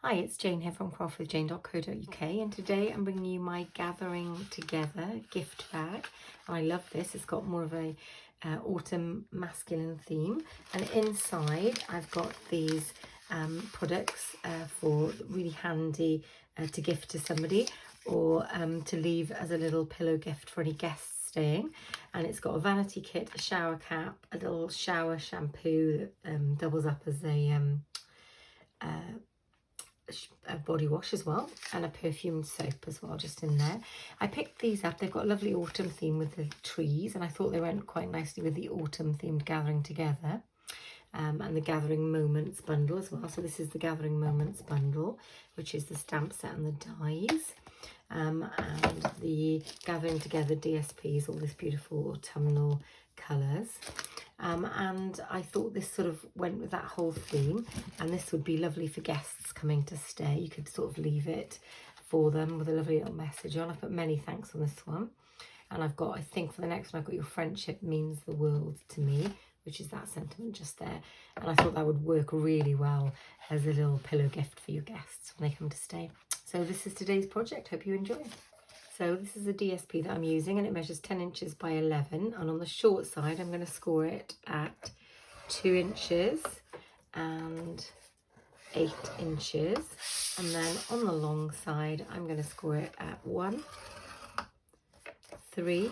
Hi, it's Jane here from craftwithjane.co.uk, and today I'm bringing you my Gathering Together gift bag. I love this. It's got more of a autumn masculine theme, and inside I've got these products for really handy to gift to somebody, or to leave as a little pillow gift for any guests staying. And it's got a vanity kit, a shower cap, a little shower shampoo that doubles up as a body wash as well, and a perfumed soap as well just in there. I picked these up. They've got a lovely autumn theme with the trees, and I thought they went quite nicely with the autumn themed Gathering Together and the Gathering Moments bundle as well. So this is the Gathering Moments bundle, which is the stamp set and the dies, and the Gathering Together DSPs, all this beautiful autumnal colours. And I thought this sort of went with that whole theme, and this would be lovely for guests coming to stay. You could sort of leave it for them with a lovely little message on. I've put many thanks on this one, and I've got, I think for the next one, I've got your friendship means the world to me, which is that sentiment just there. And I thought that would work really well as a little pillow gift for your guests when they come to stay. So this is today's project. Hope you enjoy. So this is a DSP that I'm using, and it measures 10 inches by 11, and on the short side I'm going to score it at 2 inches and 8 inches, and then on the long side I'm going to score it at 1, 3,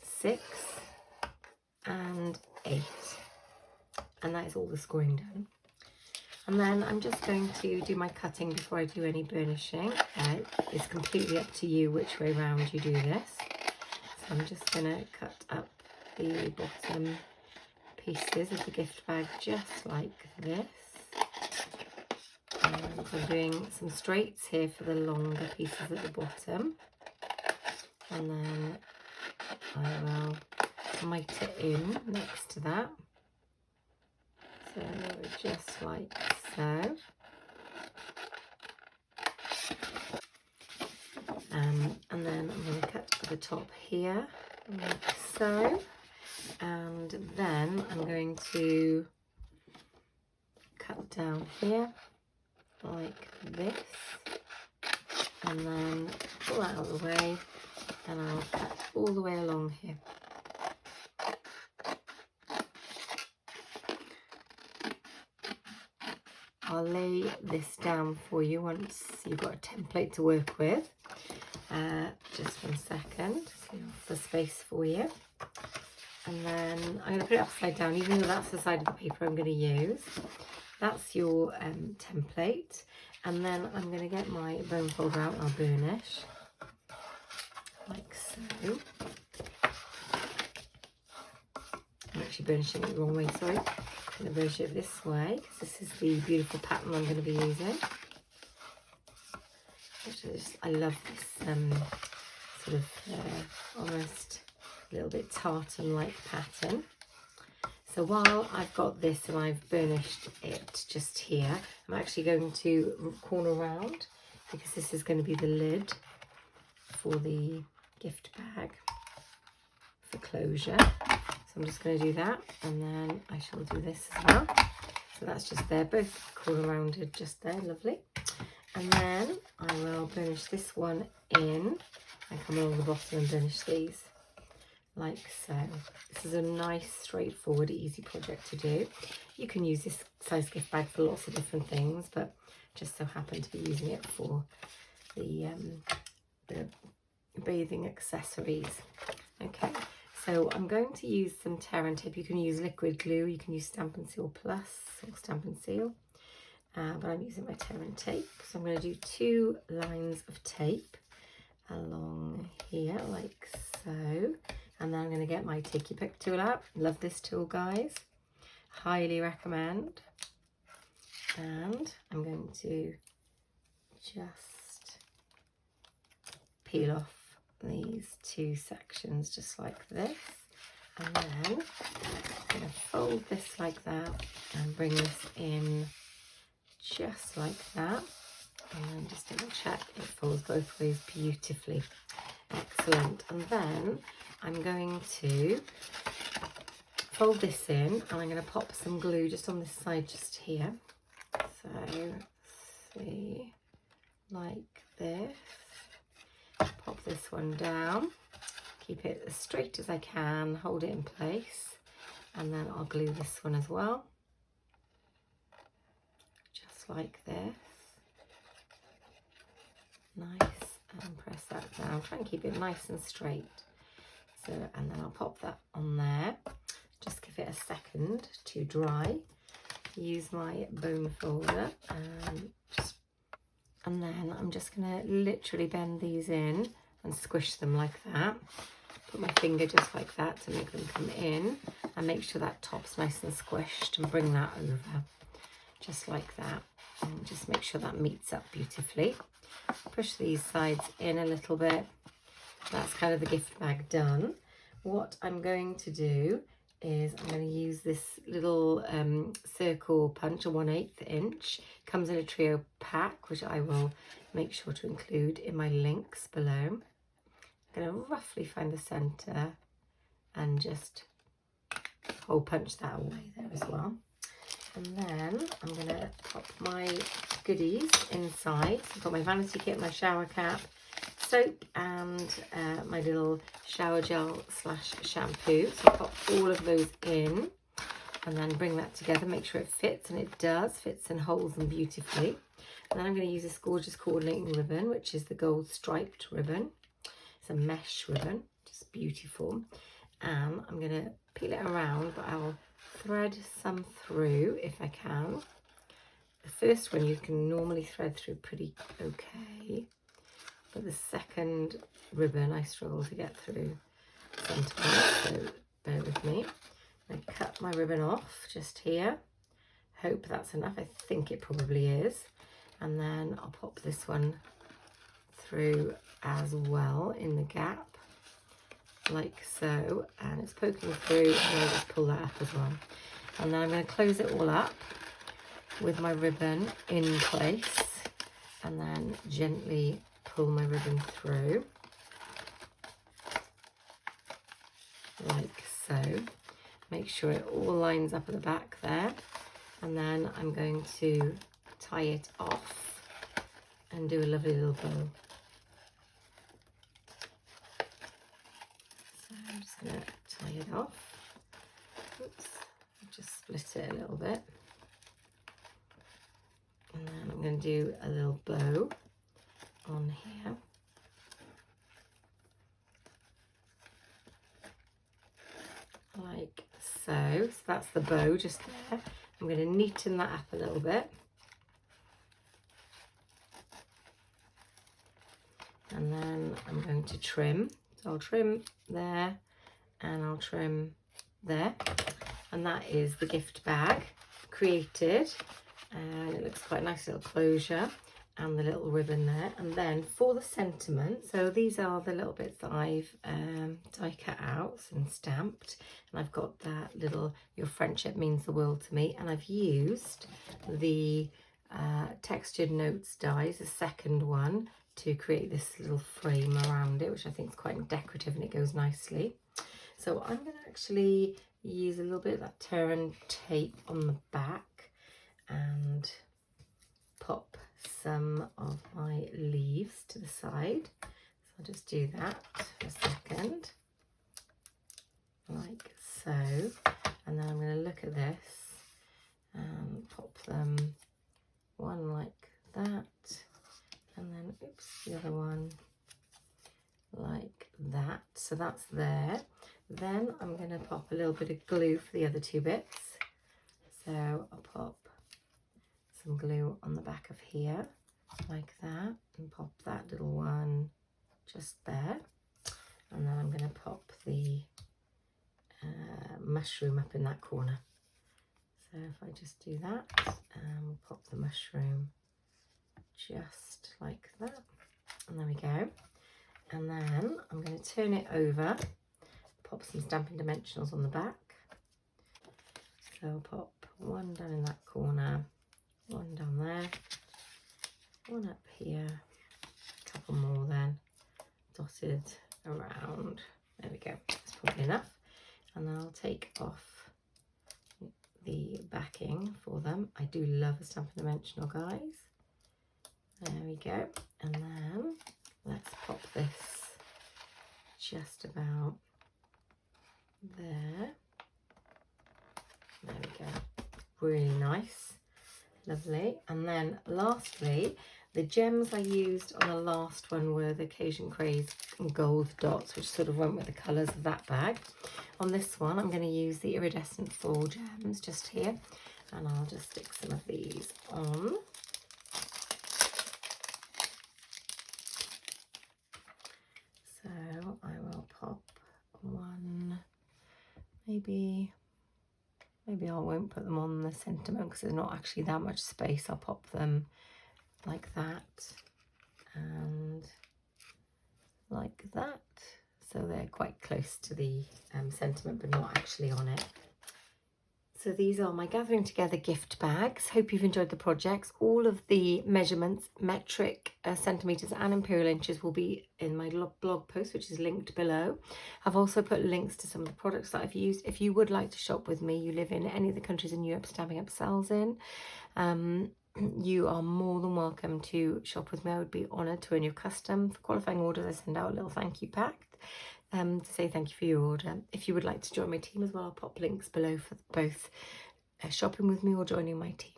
6 and 8, and that is all the scoring done. And then I'm just going to do my cutting before I do any burnishing. It's completely up to you which way round you do this. So I'm just going to cut up the bottom pieces of the gift bag just like this. And I'm doing some straights here for the longer pieces at the bottom. And then I will mite it in next to that. So just like so. And then I'm going to cut at the top here, like so. And then I'm going to cut down here, like this. And then pull that out of the way, and I'll cut all the way along here. I'll lay this down for you once you've got a template to work with. Just 1 second, so the space for you. And then I'm going to put it upside down, even though that's the side of the paper I'm going to use. That's your template. And then I'm going to get my bone folder out and I'll burnish, like so. I'm actually burnishing it the wrong way, sorry. I'm going to burnish it this way, because this is the beautiful pattern I'm going to be using. I love this sort of almost a little bit tartan-like pattern. So while I've got this and I've burnished it just here, I'm actually going to corner round, because this is going to be the lid for the gift bag for closure. So I'm just going to do that, and then I shall do this as well. So that's just there, both corner rounded just there, lovely. And then I will burnish this one in and come along the bottom and burnish these like so. This is a nice, straightforward, easy project to do. You can use this size gift bag for lots of different things, but just so happen to be using it for the bathing accessories. Okay, so I'm going to use some tear and tape. You can use liquid glue, you can use Stampin' Seal Plus or Stampin' Seal. But I'm using my tear and tape. So I'm going to do 2 lines of tape along here, like so. And then I'm going to get my Take Your Pick tool out. Love this tool, guys. Highly recommend. And I'm going to just peel off these 2 sections just like this. And then I'm going to fold this like that and bring this in just like that, and then just double check it folds both ways beautifully. Excellent. And then I'm going to fold this in, and I'm going to pop some glue just on this side just here. So See, like this. Pop this one down, keep it as straight as I can, hold it in place, and then I'll glue this one as well, just like this. Nice, and press that down, try and keep it nice and straight. So, and then I'll pop that on there, just give it a second to dry. Use my bone folder and then I'm just going to literally bend these in and squish them like that. Put my finger just like that to make them come in, and make sure that top's nice and squished, and bring that over just like that, and just make sure that meets up beautifully. Push these sides in a little bit. That's kind of the gift bag done. What I'm going to do is I'm going to use this little circle punch, a 1/8 inch. Comes in a trio pack, which I will make sure to include in my links below. I'm going to roughly find the centre and just hole punch that away there as well. And then I'm going to pop my goodies inside. So I've got my vanity kit, my shower cap, soap, and my little shower gel / shampoo. So I'll pop all of those in and then bring that together, make sure it fits, and it does, fits and holds them beautifully. And then I'm going to use this gorgeous coordinating ribbon, which is the gold striped ribbon. It's a mesh ribbon, just beautiful. And I'm going to peel it around, but I'll thread some through if I can. The first one you can normally thread through pretty okay, but the second ribbon I struggle to get through sometimes, so bear with me. I cut my ribbon off just here. Hope that's enough. I think it probably is. And then I'll pop this one through as well in the gap, like so, and it's poking through, and I'll just pull that up as well. And then I'm going to close it all up with my ribbon in place, and then gently pull my ribbon through like so. Make sure it all lines up at the back there, and then I'm going to tie it off and do a lovely little bow. So I'm just going to tie it off. Oops, just split it a little bit. And then I'm going to do a little bow on here. Like so. So that's the bow just there. I'm going to neaten that up a little bit. And then I'm going to trim. So I'll trim there and I'll trim there. And that is the gift bag created. And it looks quite a nice little closure, and the little ribbon there. And then for the sentiment, so these are the little bits that I've die cut out and stamped, and I've got that little "Your friendship means the world to me," and I've used the textured notes dies, the second one, to create this little frame around it, which I think is quite decorative and it goes nicely. So I'm going to actually use a little bit of that tear tape on the back and pop some of my leaves to the side. So I'll just do that for a second, like so. And then I'm going to look at this and pop them one like that, and then oops, the other one like that. So that's there. Then I'm going to pop a little bit of glue for the other two bits. So I'll pop some glue on the back of here like that, and pop that little one just there. And then I'm going to pop the mushroom up in that corner. So if I just do that, and we'll pop the mushroom just like that, and there we go. And then I'm going to turn it over, pop some Stampin' Dimensionals on the back. So I'll pop one down in that corner, one down there, one up here, a couple more then dotted around. There we go, that's probably enough. And then I'll take off the backing for them. I do love a Stampin' Dimensional, guys. There we go. And then let's pop this just about there. There we go. Really nice. Lovely. And then lastly, the gems I used on the last one were the Occasion Craze gold dots, which sort of went with the colours of that bag. On this one, I'm going to use the iridescent floral gems just here. And I'll just stick some of these on. So I will pop one, maybe I won't put them on the sentiment because there's not actually that much space. I'll pop them like that and like that. So they're quite close to the sentiment, but not actually on it. So these are my Gathering Together gift bags. Hope you've enjoyed the projects. All of the measurements, metric centimetres and imperial inches will be in my blog post, which is linked below. I've also put links to some of the products that I've used. If you would like to shop with me, you live in any of the countries in Europe Stampin' Up sells in, you are more than welcome to shop with me. I would be honoured to earn your custom. For qualifying orders, I send out a little thank you pack to say thank you for your order. If you would like to join my team as well, I'll pop links below for both shopping with me or joining my team.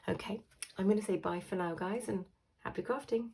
Okay, I'm going to say bye for now, guys, and happy crafting.